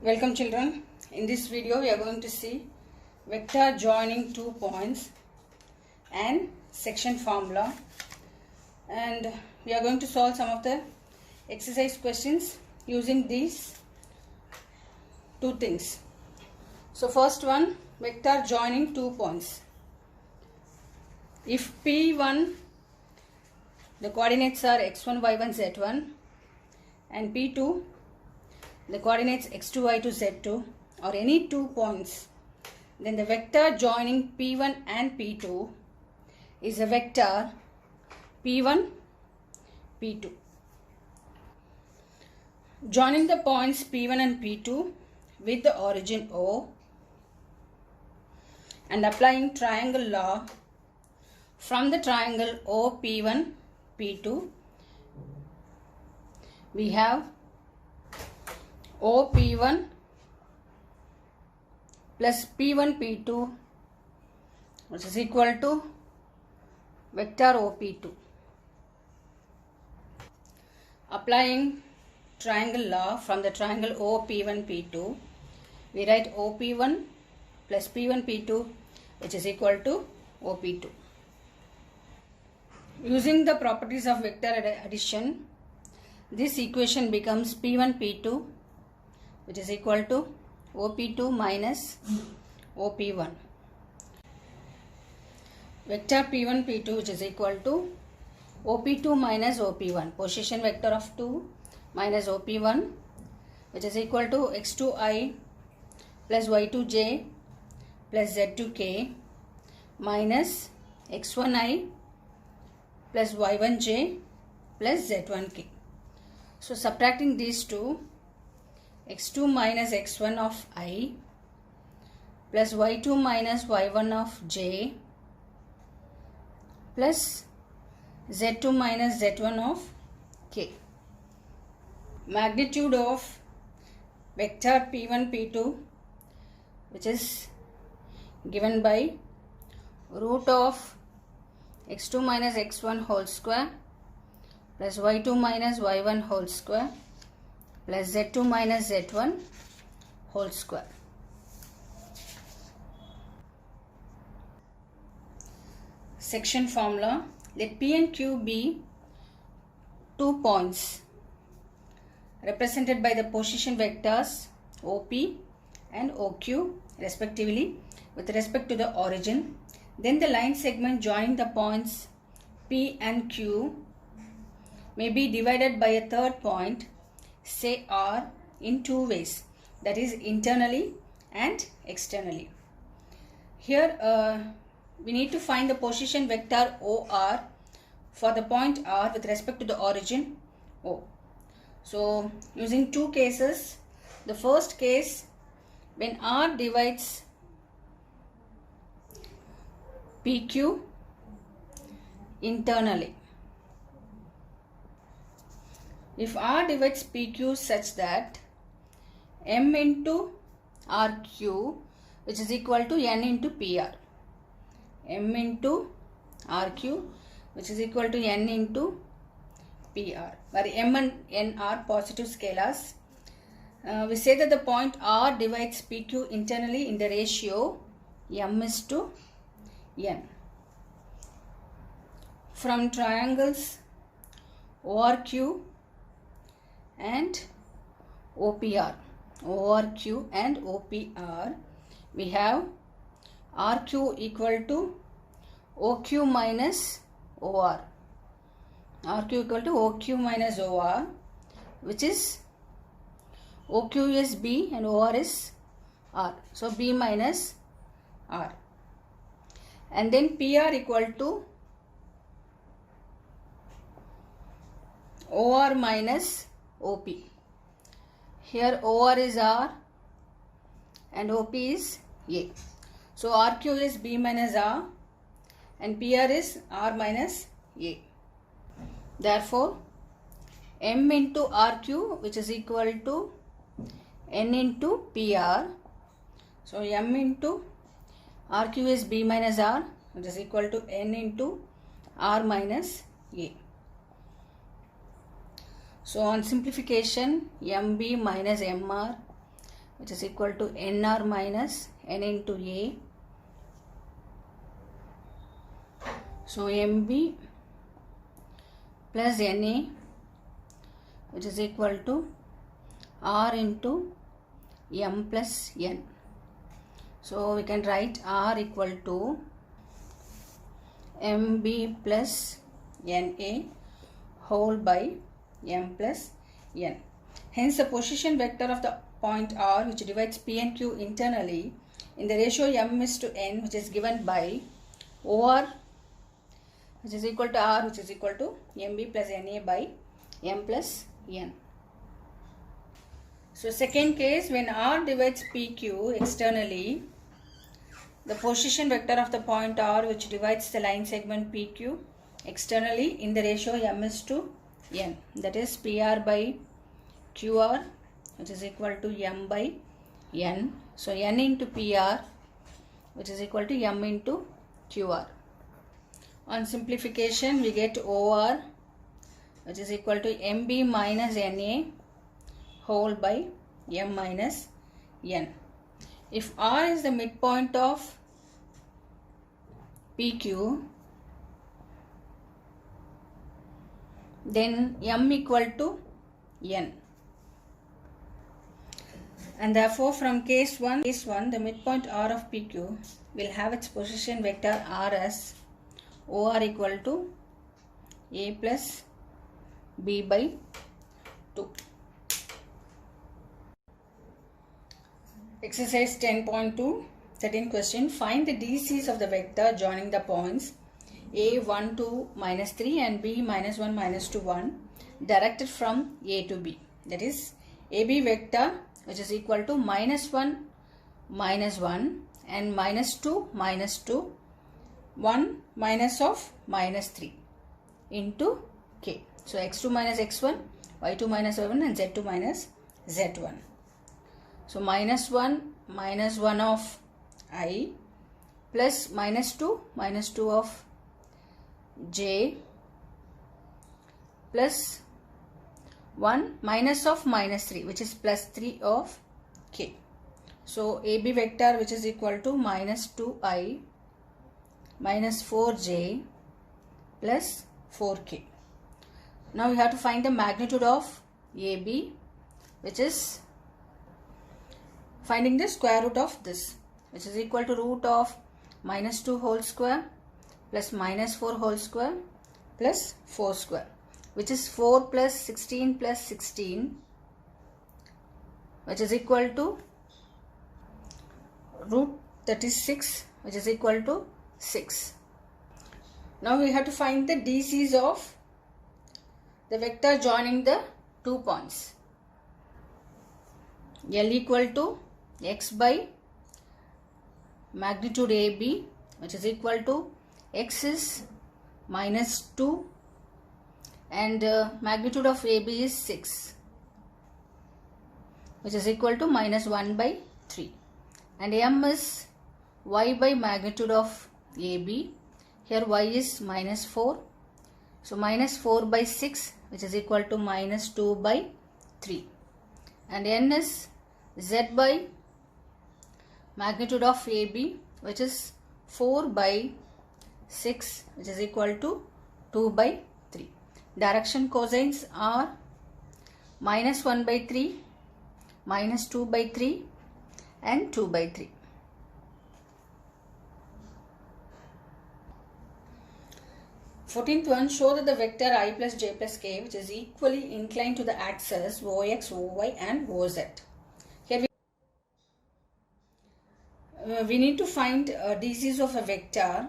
Welcome children. In this video we are going to see vector joining two points and section formula, and we are going to solve some of the exercise questions using these two things. So first one, vector joining two points. If P1 the coordinates are x1, y1, z1 and P2 the coordinates x2, y2, z2 or any 2 points, then the vector joining P1 and P2 is a vector P1, P2. Joining the points P1 and P2 with the origin O and applying triangle law from the triangle OP1, P2, we have OP1 plus P1 P2, which is equal to vector OP2. Applying triangle law from the triangle OP1 P2, we write OP1 plus P1 P2, which is equal to OP2. Using the properties of vector addition, this equation becomes P1 P2, which is equal to OP2 minus OP1. Vector P1 P2, which is equal to OP2 minus OP1. Position vector of 2 minus OP1, which is equal to x2i plus y2j plus z2k minus x1i plus y1j plus z1k. So subtracting these two, x2 minus x1 of I plus y2 minus y1 of j plus z2 minus z1 of k. Magnitude of vector P1 P2, which is given by root of x2 minus x1 whole square plus y2 minus y1 whole square plus z2 minus z1 whole square. Section formula. Let P and Q be 2 points represented by the position vectors OP and OQ respectively with respect to the origin. Then the line segment joining the points P and Q may be divided by a third point, say R, in two ways, that is internally and externally. Here we need to find the position vector OR for the point R with respect to the origin O. So using two cases, the first case, when R divides PQ internally. If R divides PQ such that M into RQ, which is equal to N into PR. M into RQ, which is equal to N into PR, where M and N are positive scalars. We say that the point R divides PQ internally in the ratio M is to N. From triangles ORQ and OPR, ORQ and OPR, we have RQ equal to OQ minus OR. RQ equal to OQ minus OR, which is OQ is B and OR is R. So B minus R. And then PR equal to OR minus OP. Here OR is R and OP is A. So RQ is B minus R and PR is R minus A. Therefore, M into RQ, which is equal to N into PR. So M into RQ is B minus R, which is equal to N into R minus A. So on simplification, MB minus MR which is equal to NR minus N into A. So MB plus NA, which is equal to R into M plus N. So we can write R equal to MB plus NA whole by M plus N. Hence the position vector of the point R, which divides P and Q internally in the ratio M is to N, which is given by OR, which is equal to R, which is equal to MB plus NA by M plus N. So second case, when R divides PQ externally, the position vector of the point R, which divides the line segment PQ externally in the ratio M is to N, that is PR by QR, which is equal to M by N. So N into PR, which is equal to M into QR. On simplification, we get OR, which is equal to MB minus NA whole by M minus N. If R is the midpoint of PQ, then M equal to N. And therefore from case 1, the midpoint R of PQ will have its position vector R as OR equal to A plus B by 2. Exercise 10.2, 13th question. Find the DCs of the vector joining the points A 1 2 minus 3 and B minus 1 minus 2 1 directed from A to B. That is AB vector, which is equal to minus 1 minus 1 and minus 2 minus 2, 1 minus of minus 3 into K. So x2 minus x1, y2 minus y1 and z2 minus z1. So minus 1 of I plus minus 2 of j plus 1 minus of minus 3, which is plus 3 of k. So AB vector, which is equal to minus 2i minus 4j plus 4k. Now we have to find the magnitude of AB, which is finding the square root of this, which is equal to root of minus 2 whole square plus minus 4 whole square plus 4 square, which is 4 plus 16 plus 16, which is equal to root 36, which is equal to 6. Now we have to find the DCs of the vector joining the 2 points. L equal to x by magnitude AB, which is equal to x is minus 2 and magnitude of AB is 6, which is equal to minus 1 by 3, and M is y by magnitude of AB. Here y is minus 4, so minus 4 by 6, which is equal to minus 2 by 3, and N is z by magnitude of AB, which is 4 by 6, which is equal to 2 by 3. Direction cosines are minus 1 by 3, minus 2 by 3 and 2 by 3. Fourteenth one, show that the vector I plus j plus k, which is equally inclined to the axes OX, OY and OZ. Here we need to find DCs of a vector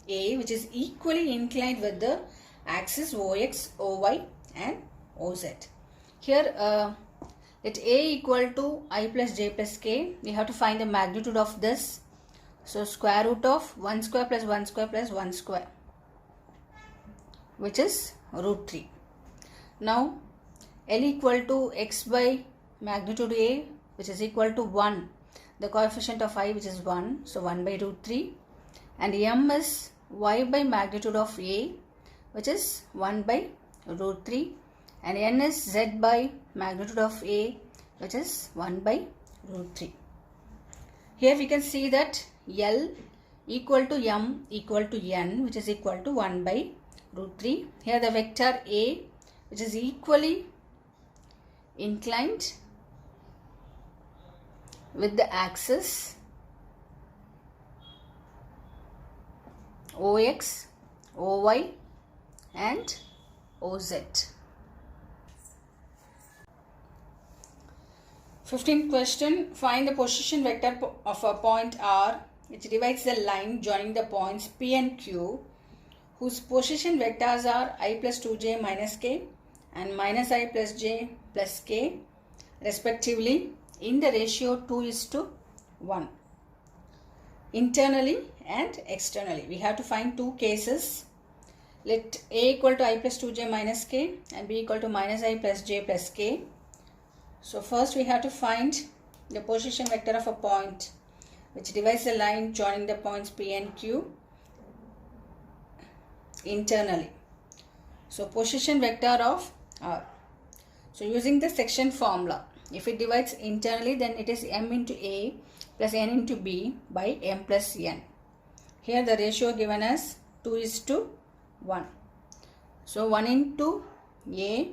A, which is equally inclined with the axis OX, OY and OZ. Here let A equal to I plus j plus k, we have to find the magnitude of this. So square root of 1 square plus 1 square plus 1 square, which is root 3. Now L equal to x by magnitude A, which is equal to 1, the coefficient of I, which is 1, so 1 by root 3, and M is y by magnitude of A, which is 1 by root 3, and N is z by magnitude of A, which is 1 by root 3. Here we can see that L equal to M equal to N, which is equal to 1 by root 3. Here the vector A, which is equally inclined with the axis OX, OY and OZ. 15th question. Find the position vector of a point R which divides the line joining the points P and Q, whose position vectors are I plus 2j minus k and minus I plus j plus k respectively in the ratio 2:1 internally and externally. We have to find two cases. Let A equal to I plus 2j minus k and B equal to minus I plus j plus k. So first we have to find the position vector of a point which divides the line joining the points P and Q internally. So position vector of R. So using the section formula, if it divides internally, then it is m into A plus n into B by m plus n. Here the ratio given as 2:1. So 1 into A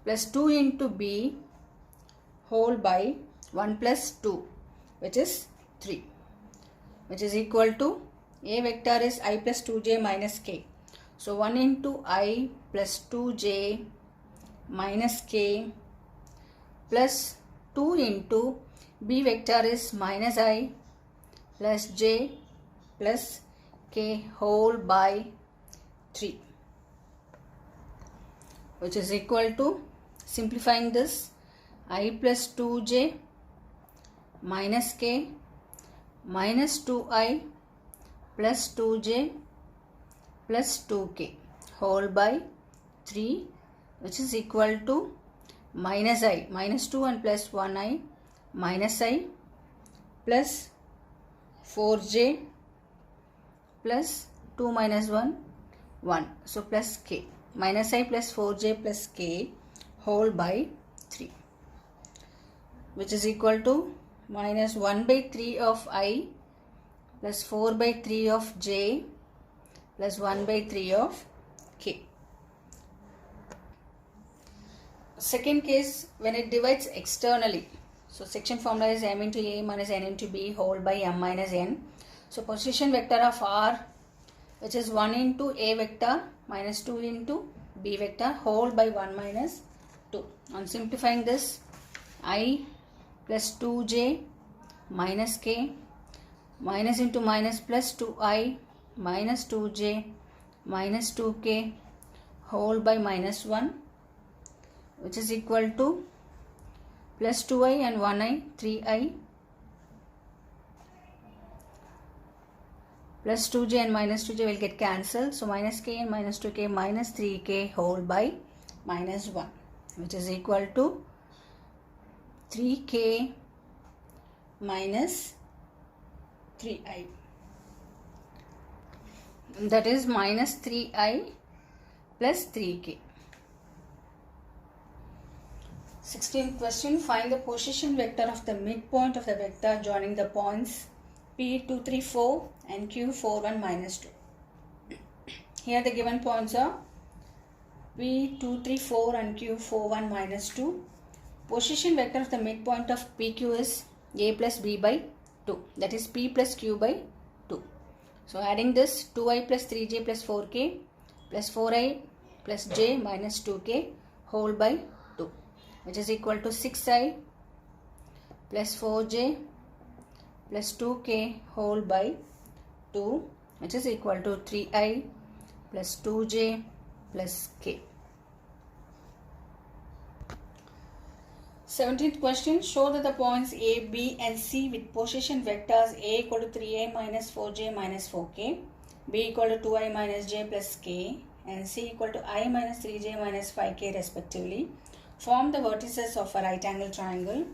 plus 2 into B whole by 1 plus 2, which is 3, which is equal to A vector is I plus 2j minus k. So 1 into I plus 2j minus k plus 2 into B vector is minus I plus j plus k whole by 3, which is equal to, simplifying this, I plus 2j minus k minus 2I plus 2j plus 2k whole by 3, which is equal to minus I, minus 2 and plus 1I, minus I plus 4j plus 2 minus 1, 1. So plus k, minus I plus 4j plus k whole by 3, which is equal to minus 1 by 3 of I plus 4 by 3 of j plus 1 by 3 of k. Second case, when it divides externally. So section formula is m into A minus n into B whole by m minus n. So position vector of R, which is 1 into A vector minus 2 into B vector whole by 1 minus 2. On simplifying this, I plus 2j minus k minus into minus plus 2I minus 2j minus 2k whole by minus 1, which is equal to plus 2I and 1I, 3I plus 2j and minus 2j will get cancelled. So minus k and minus 2k minus 3k whole by minus 1, which is equal to 3k minus 3I. That is minus 3I plus 3k. 16th question. Find the position vector of the midpoint of the vector joining the points P234 and Q41 minus 2. Here the given points are P234 and Q41 minus 2. Position vector of the midpoint of PQ is A plus B by 2. That is P plus Q by 2. So adding this, 2I plus 3j plus 4k plus 4I plus j minus 2k whole by 2, which is equal to 6I plus 4j plus 2k whole by 2, which is equal to 3I plus 2j plus k. 17th question. Show that the points A, B and C with position vectors A equal to 3I minus 4j minus 4k, B equal to 2I minus j plus k and C equal to I minus 3j minus 5k respectively form the vertices of a right angle triangle.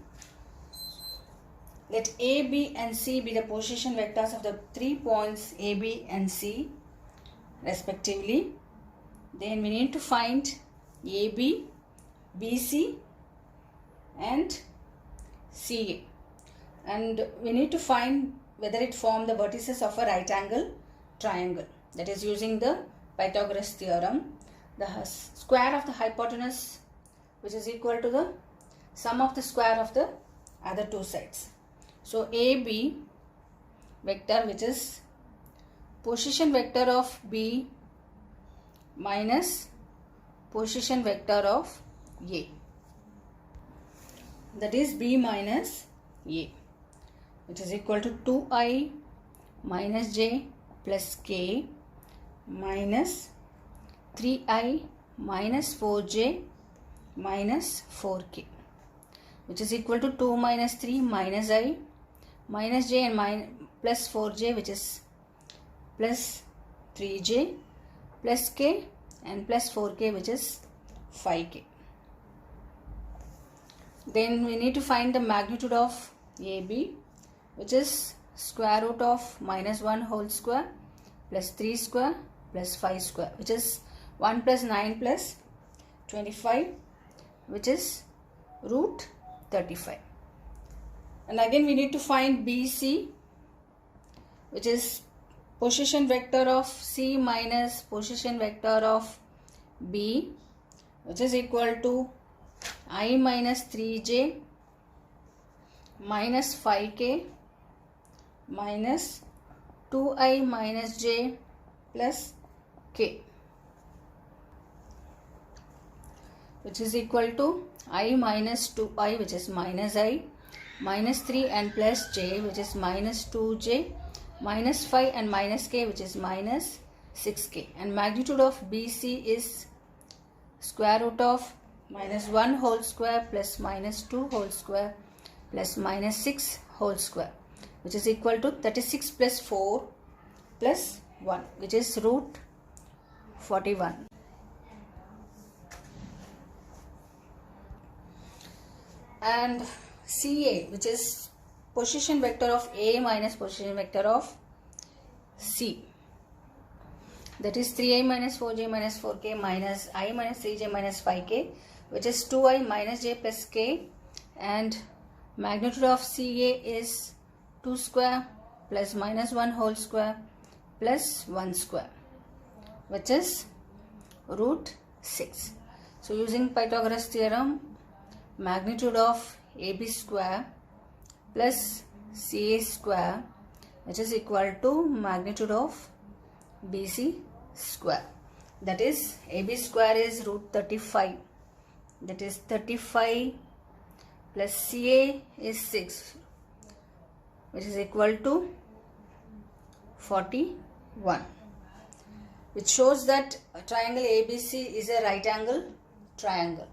Let A, B and C be the position vectors of the 3 points A, B and C respectively. Then we need to find AB, BC and CA. and we need to find whether it formed the vertices of a right angle triangle. That is using the Pythagoras theorem. The square of the hypotenuse, which is equal to the sum of the square of the other two sides. So AB vector, which is position vector of B minus position vector of A, that is B minus A, which is equal to 2I minus J plus K minus 3I minus 4J minus 4K, which is equal to 2 minus 3 minus I minus J and plus 4J, which is plus 3J plus K and plus 4K, which is 5K. Then we need to find the magnitude of AB, which is square root of minus 1 whole square plus 3 square plus 5 square, which is 1 plus 9 plus 25, which is root 35. And again we need to find BC, which is position vector of C minus position vector of B, which is equal to I minus 3J minus 5K minus 2I minus J plus K, which is equal to I minus 2I, which is minus I, minus 3 and plus J, which is minus 2J, minus 5 and minus K, which is minus 6K. And magnitude of BC is square root of minus 1 whole square plus minus 2 whole square plus minus 6 whole square, which is equal to 36 plus 4 plus 1, which is root 41. And CA, which is position vector of A minus position vector of C, that is 3I minus 4J minus 4K minus I minus 3J minus 5K, which is 2I minus J plus K, and magnitude of CA is 2 square plus minus 1 whole square plus 1 square, which is root 6. So using Pythagoras theorem, magnitude of AB square plus CA square, which is equal to magnitude of BC square, that is AB square is root 35, that is 35 plus CA is 6, which is equal to 41, which shows that a triangle ABC is a right angle triangle.